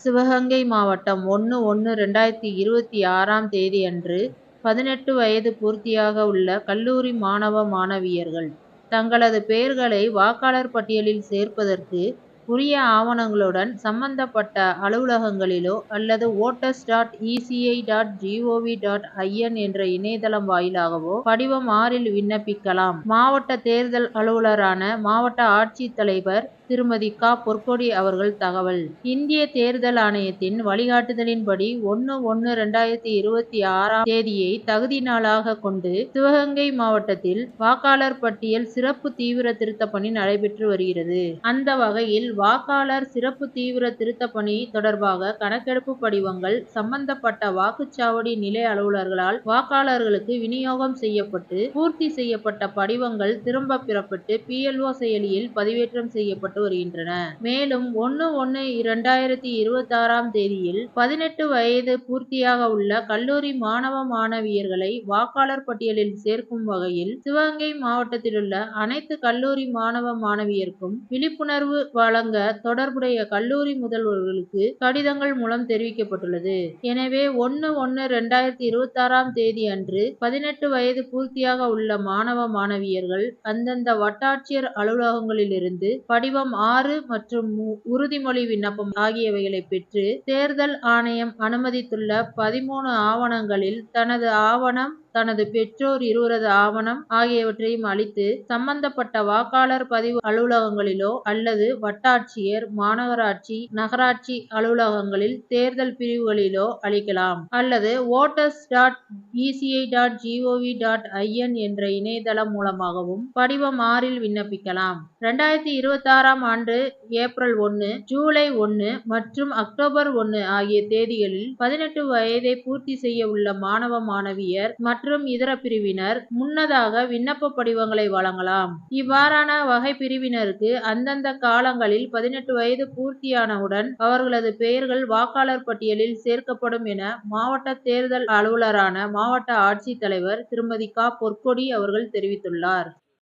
சிவகங்கை மாவட்டம் 1/1/2026ஆம் தேதியன்று 18 வயது பூர்த்தியாக உள்ள கல்லூரி மாணவ மாணவியர்கள் தங்களது பெயர்களை வாக்காளர் பட்டியலில் சேர்ப்பதற்கு உரிய ஆவணங்களுடன் சம்பந்தப்பட்ட அலுவலகங்களிலோ அல்லது voters.eci.gov.in என்ற இணையதளம் வாயிலாகவோ படிவம் 6இல் விண்ணப்பிக்கலாம். மாவட்ட தேர்தல் அலுவலரான மாவட்ட ஆட்சித்தலைவர் திருமதி க. பொற்கொடி அவர்கள் தகவல். இந்திய தேர்தல் ஆணையத்தின் வழிகாட்டுதலின்படி 1/1/2026ஆம் தேதியை தகுதி நாளாக கொண்டு சிவகங்கை மாவட்டத்தில் வாக்காளர் பட்டியல் சிறப்பு தீவிர திருத்த பணி நடைபெற்று வருகிறது. அந்த வகையில் வாக்காளர் சிறப்பு தீவிர திருத்த பணி தொடர்பாக கணக்கெடுப்பு படிவங்கள் சம்பந்தப்பட்ட வாக்குச்சாவடி நிலைய அலுவலர்களால் வாக்காளர்களுக்கு விநியோகம் செய்யப்பட்டு பூர்த்தி செய்யப்பட்ட படிவங்கள் திரும்ப பெறப்பட்டு PLO செயலியில் பதிவேற்றம் செய்யப்பட்டு வருகின்றன. மேலும் 1/1/2026ஆம் தேதியில் 18 வயது பூர்த்தியாக உள்ள கல்லூரி மாணவ மாணவியர்களை வாக்காளர் பட்டியலில் சேர்க்கும் வகையில் சிவகங்கை மாவட்டத்திலுள்ள அனைத்து கல்லூரி மாணவ மாணவியருக்கும் விழிப்புணர்வு வழங்க தொடர்புடைய கல்லூரி முதல்வர்களுக்கு கடிதங்கள் மூலம் தெரிவிக்கப்பட்டுள்ளது. எனவே 1/1/2026ஆம் தேதி அன்று 18 வயது பூர்த்தியாக உள்ள மாணவ மாணவியர்கள் அந்தந்த வட்டாட்சியர் அலுவலகங்களிலிருந்து படிவம் 6 மற்றும் உறுதிமொழி விண்ணப்பம் ஆகியவைகளை பெற்று தேர்தல் ஆணையம் அனுமதித்துள்ள 13 ஆவணங்களில் தனது ஆவணம், தனது பெற்றோர் இருவரது ஆவணம் ஆகியவற்றையும் அளித்து சம்பந்தப்பட்ட வாக்காளர் பதிவு அலுவலகங்களிலோ அல்லது வட்டாட்சியர், மாநகராட்சி, நகராட்சி அலுவலகங்களில் தேர்தல் பிரிவுகளிலோ அளிக்கலாம். அல்லது voters.eci.gov.in என்ற இணையதளம் மூலமாகவும் படிவம் 6இல் விண்ணப்பிக்கலாம். 2026ஆம் ஆண்டு ஏப்ரல் 1, ஜூலை 1 மற்றும் அக்டோபர் 1 ஆகிய தேதிகளில் 18 வயதை பூர்த்தி செய்ய உள்ள மாணவ மாணவியர் மற்றும் இதர பிரிவினர் முன்னதாக விண்ணப்ப படிவங்களை வழங்கலாம். இவ்வாறான வகை பிரிவினருக்கு அந்தந்த காலங்களில் 18 வயது பூர்த்தியானவுடன் அவர்களது பெயர்கள் வாக்காளர் பட்டியலில் சேர்க்கப்படும் என மாவட்ட தேர்தல் அலுவலரான மாவட்ட ஆட்சித்தலைவர் திருமதி க. பொற்கொடி அவர்கள் தெரிவித்துள்ளார்.